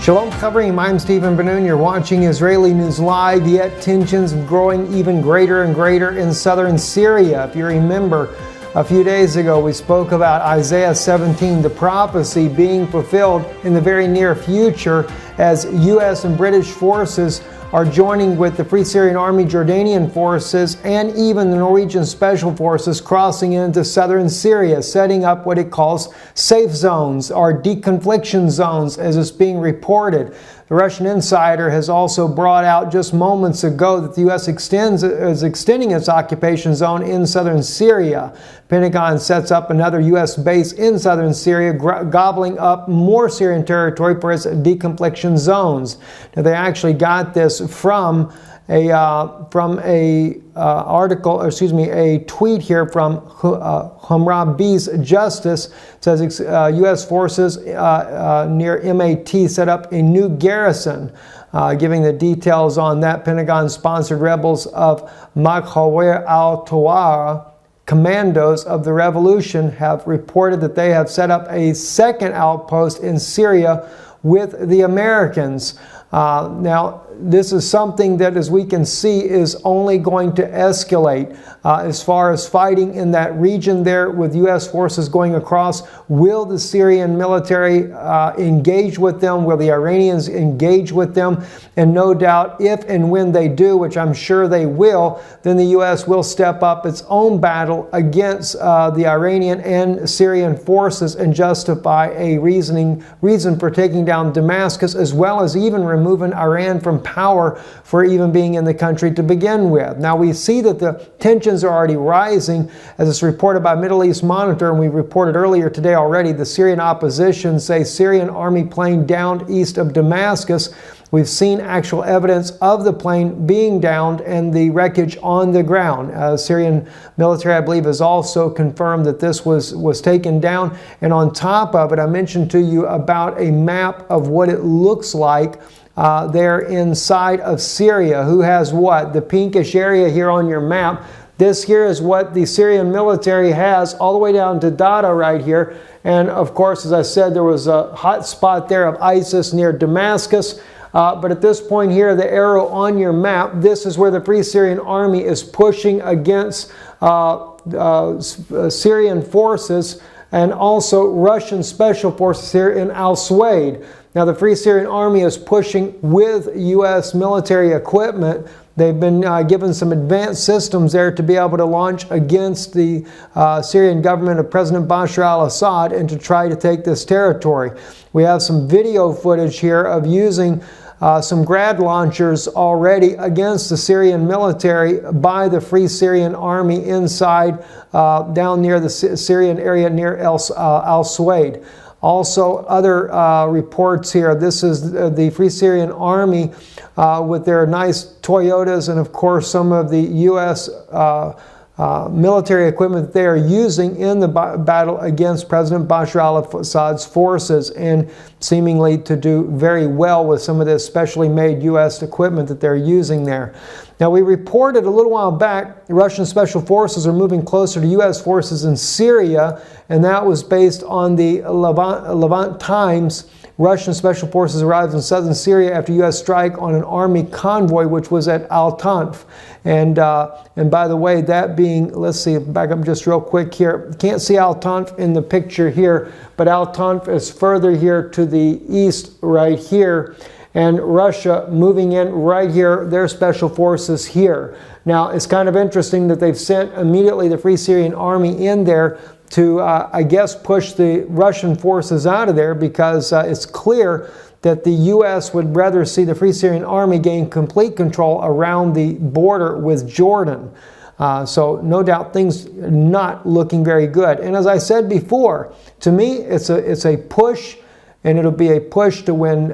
Shalom Chavrim, I'm Stephen Ben-Nun. You're watching Israeli News Live, yet tensions growing even greater and greater in southern Syria. If you remember, a few days ago we spoke about Isaiah 17, the prophecy being fulfilled in the very near future as U.S. and British forces are joining with the Free Syrian Army, Jordanian forces, and even the Norwegian Special Forces crossing into southern Syria, setting up what it calls safe zones or deconfliction zones, as it's being reported. The Russian insider has also brought out just moments ago that the U.S. is extending its occupation zone in southern Syria. Pentagon sets up another U.S. base in southern Syria, gobbling up more Syrian territory for its deconfliction zones. Now, they actually got this from a tweet here from Hammurabi's Justice. It says U.S. forces near MAT set up a new garrison. Giving the details on that, Pentagon-sponsored rebels of Maghawir al-Tawara, commandos of the revolution, have reported that they have set up a second outpost in Syria with the Americans. Now, this is something that, as we can see, is only going to escalate as far as fighting in that region there with U.S. forces going across. Will the Syrian military engage with them? Will the Iranians engage with them? And no doubt, if and when they do, which I'm sure they will, then the U.S. will step up its own battle against the Iranian and Syrian forces and justify a reason for taking down Damascus, as well as even removing Iran from power for even being in the country to begin with. Now, we see that the tensions are already rising, as it's reported by Middle East Monitor, and we reported earlier today already. The Syrian opposition say Syrian army plane downed east of Damascus. We've seen actual evidence of the plane being downed and the wreckage on the ground. Syrian military, I believe, has also confirmed that this was taken down. And on top of it, I mentioned to you about a map of what it looks like there inside of Syria. Who has what? The pinkish area here on your map. This here is what the Syrian military has all the way down to Dada right here. And of course, as I said, there was a hot spot there of ISIS near Damascus. But at this point here, the arrow on your map, this is where the Free Syrian Army is pushing against Syrian forces and also Russian special forces here in Al-Swaid. Now, the Free Syrian Army is pushing with U.S. military equipment. They've been given some advanced systems there to be able to launch against the Syrian government of President Bashar al-Assad and to try to take this territory. We have some video footage here of using some Grad launchers already against the Syrian military by the Free Syrian Army inside down near the Syrian area near Al-Swaid. Also, other reports here. This is the Free Syrian Army with their nice Toyotas and, of course, some of the U.S. Military equipment that they are using in the battle against President Bashar al-Assad's forces, and seemingly to do very well with some of this specially made U.S. equipment that they're using there. Now, we reported a little while back Russian special forces are moving closer to U.S. forces in Syria, and that was based on the Levant Times. Russian special forces arrived in southern Syria after U.S. strike on an army convoy, which was at Al-Tanf. And by the way, that being, let's see, back up just real quick here. Can't see Al-Tanf in the picture here, but Al-Tanf is further here to the east right here. And Russia moving in right here, their special forces here. Now, it's kind of interesting that they've sent immediately the Free Syrian Army in there to, I guess, push the Russian forces out of there, because it's clear that the U.S. would rather see the Free Syrian Army gain complete control around the border with Jordan. So no doubt things are not looking very good. And as I said before, to me, it's a push, and it'll be a push to win,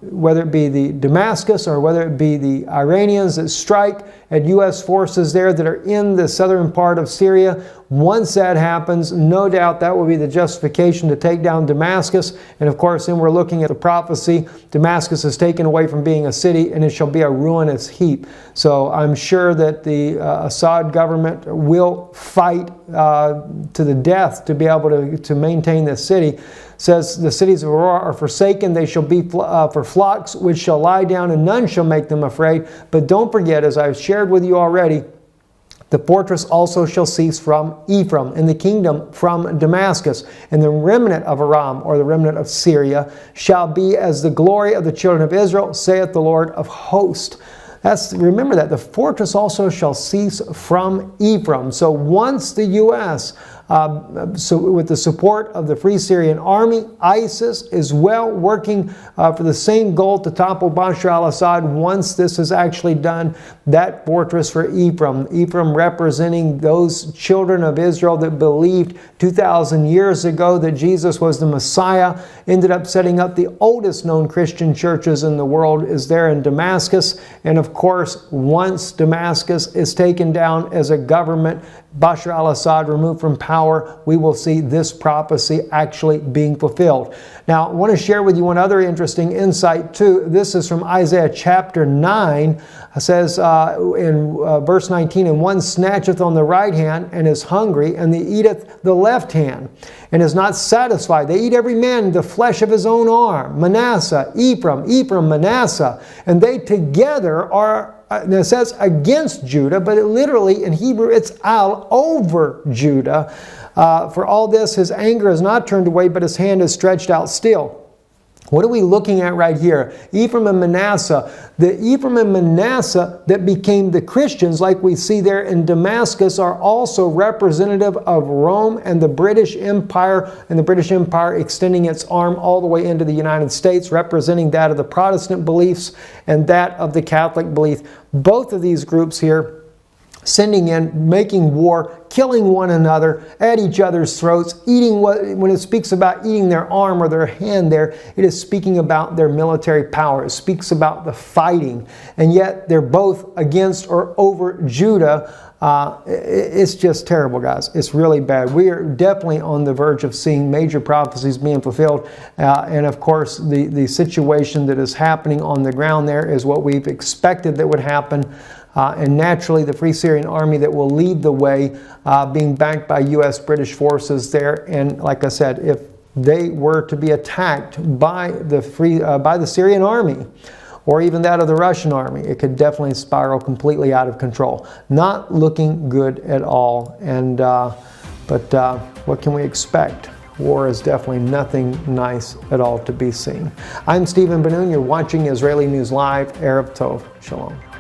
whether it be the Damascus or whether it be the Iranians that strike at U.S. forces there that are in the southern part of Syria. Once that happens, no doubt that will be the justification to take down Damascus. And of course, then we're looking at the prophecy. Damascus is taken away from being a city, and it shall be a ruinous heap. So I'm sure that the Assad government will fight to the death to be able to maintain this city. It says the cities of Aurora are forsaken, they shall be for flocks which shall lie down, and none shall make them afraid. But don't forget, as I've shared with you already, the fortress also shall cease from Ephraim, and the kingdom from Damascus, and the remnant of Aram, or the remnant of Syria, shall be as the glory of the children of Israel, saith the Lord of hosts. Remember that the fortress also shall cease from Ephraim. So once the U.S., with the support of the Free Syrian Army, ISIS is well working for the same goal to topple Bashar al-Assad. Once this is actually done, that fortress for Ephraim representing those children of Israel that believed 2,000 years ago that Jesus was the Messiah, ended up setting up the oldest known Christian churches in the world, is there in Damascus. And of course, once Damascus is taken down as a government, Bashar al-Assad removed from power, we will see this prophecy actually being fulfilled. Now, I want to share with you one other interesting insight too. This is from Isaiah chapter 9. It says in verse 19, and one snatcheth on the right hand, and is hungry, and they eateth the left hand, and is not satisfied. They eat every man the flesh of his own arm. Manasseh, Ephraim, Manasseh, and they together are, and it says against Judah, but it literally in Hebrew it's all over Judah. For all this his anger is not turned away, but his hand is stretched out still. What are we looking at right here? Ephraim and Manasseh. The Ephraim and Manasseh that became the Christians, like we see there in Damascus, are also representative of Rome and the British Empire, and the British Empire extending its arm all the way into the United States, representing that of the Protestant beliefs and that of the Catholic belief. Both of these groups here sending in, making war, killing one another at each other's throats, eating when it speaks about eating their arm or their hand there, it is speaking about their military power. It speaks about the fighting. And yet they're both against or over Judah. It's just terrible, guys. It's really bad. We are definitely on the verge of seeing major prophecies being fulfilled. And of course, the situation that is happening on the ground there is what we've expected that would happen. And naturally, the Free Syrian Army that will lead the way, being backed by U.S. British forces there. And like I said, if they were to be attacked by the Syrian Army, or even that of the Russian army, it could definitely spiral completely out of control. Not looking good at all. And but what can we expect? War is definitely nothing nice at all to be seen. I'm Stephen Benoon. You're watching Israeli News Live. Erev Tov. Shalom.